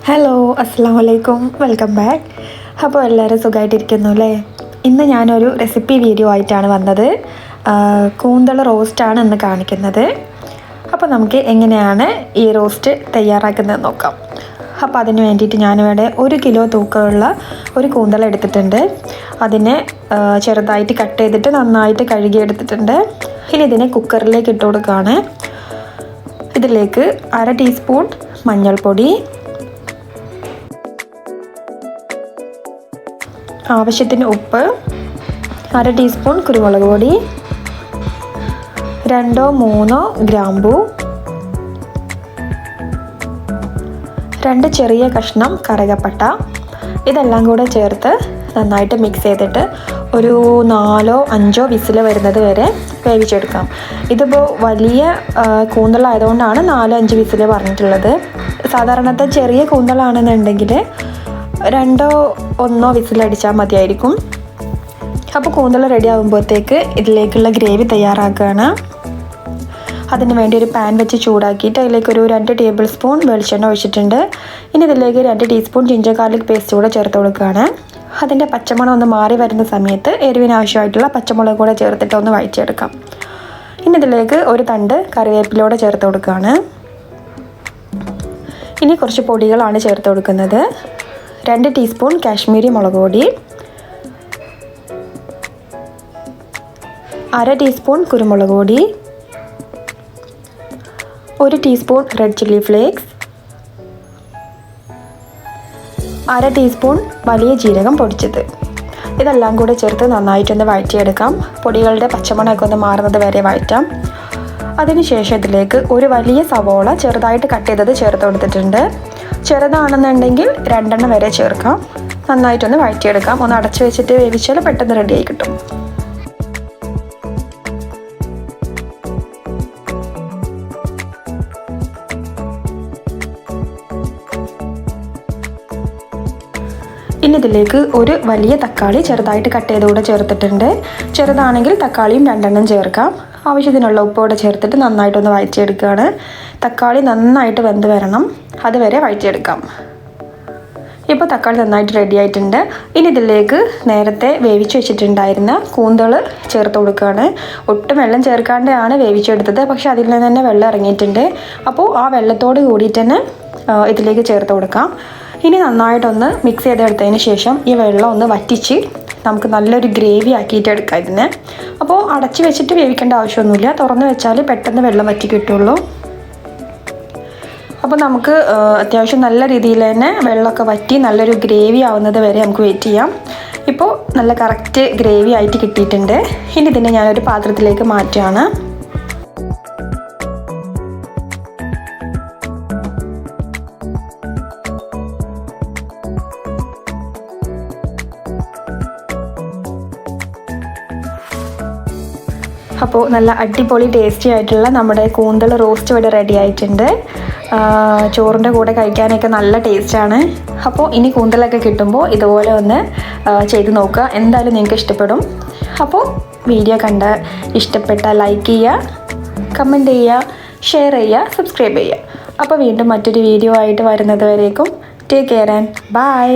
Hello, അസ്സാം വലൈക്കും, welcome back. അപ്പോൾ എല്ലാവരും സുഖമായിട്ടിരിക്കുന്നു അല്ലേ? ഇന്ന് ഞാനൊരു റെസിപ്പി വീഡിയോ ആയിട്ടാണ് വന്നത്. കൂന്തൾ റോസ്റ്റാണ് ഇന്ന് കാണിക്കുന്നത്. അപ്പോൾ നമുക്ക് എങ്ങനെയാണ് ഈ റോസ്റ്റ് തയ്യാറാക്കുന്നത് നോക്കാം. അപ്പോൾ അതിന് വേണ്ടിയിട്ട് ഞാനിവിടെ 1 കിലോ തൂക്കമുള്ള ഒരു കൂന്തൾ എടുത്തിട്ടുണ്ട്. അതിനെ ചെറുതായിട്ട് കട്ട് ചെയ്തിട്ട് നന്നായിട്ട് കഴുകിയെടുത്തിട്ടുണ്ട്. ഇനി ഇതിനെ കുക്കറിലേക്ക് ഇട്ട് കൊടുക്കുകയാണ്. ഇതിലേക്ക് 1/2 ടീസ്പൂൺ മഞ്ഞൾപ്പൊടി, ആവശ്യത്തിന് ഉപ്പ്, 1/2 ടീസ്പൂൺ കുരുമുളക് പൊടി, 2-3 ഗ്രാമ്പൂ, 2 ചെറിയ കഷ്ണം കറുകപ്പട്ട. ഇതെല്ലാം കൂടെ ചേർത്ത് നന്നായിട്ട് മിക്സ് ചെയ്തിട്ട് ഒരു 4-5 വിസിൽ വരുന്നത് വരെ വേവിച്ചെടുക്കാം. ഇതിപ്പോൾ വലിയ കൂന്തളായതുകൊണ്ടാണ് 4-5 വിസിൽ പറഞ്ഞിട്ടുള്ളത്. സാധാരണത്തെ ചെറിയ കൂന്തളാണെന്നുണ്ടെങ്കിൽ 2-1 വിസിലടിച്ചാൽ മതിയായിരിക്കും. അപ്പോൾ കൂന്തൾ റെഡി ആകുമ്പോഴത്തേക്ക് ഇതിലേക്കുള്ള ഗ്രേവി തയ്യാറാക്കുകയാണ്. അതിന് വേണ്ടി ഒരു പാൻ വെച്ച് ചൂടാക്കിയിട്ട് അതിലേക്ക് ഒരു 2 ടേബിൾ സ്പൂൺ വെളിച്ചെണ്ണ ഒഴിച്ചിട്ടുണ്ട്. ഇനി ഇതിലേക്ക് 2 ടീസ്പൂൺ ജിഞ്ചർ ഗാർലിക് പേസ്റ്റ് കൂടെ ചേർത്ത് കൊടുക്കുകയാണ്. അതിൻ്റെ പച്ചമണം ഒന്ന് മാറി വരുന്ന സമയത്ത് എരിവിന് ആവശ്യമായിട്ടുള്ള പച്ചമുളക് കൂടെ ചേർത്തിട്ട് ഒന്ന് വഴറ്റിയെടുക്കാം. ഇനി ഇതിലേക്ക് ഒരു തണ്ട് കറിവേപ്പിലൂടെ ചേർത്ത് കൊടുക്കുകയാണ്. ഇനി കുറച്ച് പൊടികളാണ് ചേർത്ത് കൊടുക്കുന്നത്. 2 ടീസ്പൂൺ കാശ്മീരി മുളക് പൊടി, 1/2 ടീസ്പൂൺ കുരുമുളക് പൊടി, 1 teaspoon red chilli flakes, 1/2 teaspoon വലിയ ജീരകം പൊടിച്ചത്. ഇതെല്ലാം കൂടെ ചേർത്ത് നന്നായിട്ടൊന്ന് വഴറ്റിയെടുക്കാം. പൊടികളുടെ പച്ചമണമൊക്കെ ഒന്ന് മാറുന്നത് വരെ വഴറ്റാം. അതിനുശേഷം ഇതിലേക്ക് ഒരു വലിയ സവോള ചെറുതായിട്ട് കട്ട് ചെയ്തത് ചേർത്ത് കൊടുത്തിട്ടുണ്ട്. ചെറുതാണെന്നുണ്ടെങ്കിൽ 2 വരെ ചേർക്കാം. നന്നായിട്ടൊന്ന് വഴറ്റിയെടുക്കാം. ഒന്ന് അടച്ചു വെച്ചിട്ട് വേവിച്ചാൽ പെട്ടെന്ന് റെഡിയായി കിട്ടും. ഇനി ഇതിലേക്ക് ഒരു വലിയ തക്കാളി ചെറുതായിട്ട് കട്ട് ചെയ്തുകൂടെ ചേർത്തിട്ടുണ്ട്. ചെറുതാണെങ്കിൽ തക്കാളിയും 2 ചേർക്കാം. ആവശ്യത്തിനുള്ള ഉപ്പോടെ ചേർത്തിട്ട് നന്നായിട്ടൊന്ന് വഴറ്റിയെടുക്കുകയാണ്. തക്കാളി നന്നായിട്ട് വെന്ത് വരണം, അതുവരെ വഴറ്റിയെടുക്കാം. ഇപ്പോൾ തക്കാളി നന്നായിട്ട് റെഡി ആയിട്ടുണ്ട്. ഇനി ഇതിലേക്ക് നേരത്തെ വേവിച്ച് വെച്ചിട്ടുണ്ടായിരുന്ന കൂന്തൾ ചേർത്ത് കൊടുക്കുകയാണ്. ഒട്ടും വെള്ളം ചേർക്കാണ്ടാണ് വേവിച്ചെടുത്തത്, പക്ഷേ അതിൽ നിന്ന് തന്നെ വെള്ളം ഇറങ്ങിയിട്ടുണ്ട്. അപ്പോൾ ആ വെള്ളത്തോട് കൂടിയിട്ട് തന്നെ ഇതിലേക്ക് ചേർത്ത് കൊടുക്കാം. ഇനി നന്നായിട്ടൊന്ന് മിക്സ് ചെയ്തെടുത്തതിന് ശേഷം ഈ വെള്ളം ഒന്ന് വറ്റിച്ച് നമുക്ക് നല്ലൊരു ഗ്രേവി ആക്കിയിട്ട് എടുക്കാം ഇതിനെ. അപ്പോൾ അടച്ച് വെച്ചിട്ട് വേവിക്കേണ്ട ആവശ്യമൊന്നുമില്ല, തുറന്ന് വെച്ചാൽ പെട്ടെന്ന് വെള്ളം വറ്റി കിട്ടുള്ളൂ. അപ്പോൾ നമുക്ക് അത്യാവശ്യം നല്ല രീതിയിൽ തന്നെ വെള്ളമൊക്കെ വറ്റി നല്ലൊരു ഗ്രേവി ആവുന്നത് വരെ നമുക്ക് വെയിറ്റ് ചെയ്യാം. ഇപ്പോൾ നല്ല കറക്റ്റ് ഗ്രേവി ആയിട്ട് കിട്ടിയിട്ടുണ്ട്. ഇനി ഇതിനെ ഞാനൊരു പാത്രത്തിലേക്ക് മാറ്റുകയാണ്. അപ്പോൾ നല്ല അടിപൊളി ടേസ്റ്റി ആയിട്ടുള്ള നമ്മുടെ കൂന്തൾ റോസ്റ്റ് ഇവിടെ റെഡി ആയിട്ടുണ്ട്. ചോറിൻ്റെ കൂടെ കഴിക്കാനൊക്കെ നല്ല ടേസ്റ്റാണ്. അപ്പോൾ ഇനി കൂന്തലൊക്കെ കിട്ടുമ്പോൾ ഇതുപോലെ ഒന്ന് ചെയ്ത് നോക്കുക, എന്തായാലും നിങ്ങൾക്ക് ഇഷ്ടപ്പെടും. അപ്പോൾ വീഡിയോ കണ്ട് ഇഷ്ടപ്പെട്ട ലൈക്ക് ചെയ്യുക, കമൻറ്റ് ചെയ്യുക, ഷെയർ ചെയ്യുക, സബ്സ്ക്രൈബ് ചെയ്യുക. അപ്പോൾ വീണ്ടും മറ്റൊരു വീഡിയോ ആയിട്ട് വരുന്നത് വരേക്കും ടേക്ക് കെയർ ആൻഡ് ബൈ.